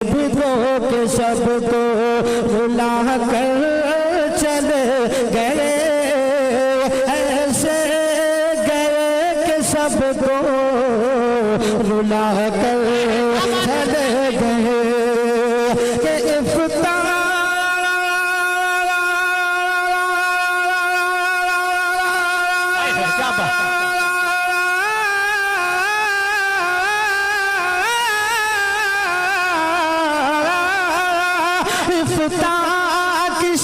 के सबको रुला कर चले गए, ऐसे गए कि सबको रुला कर चले गए कि इफ्तार इफ्तार की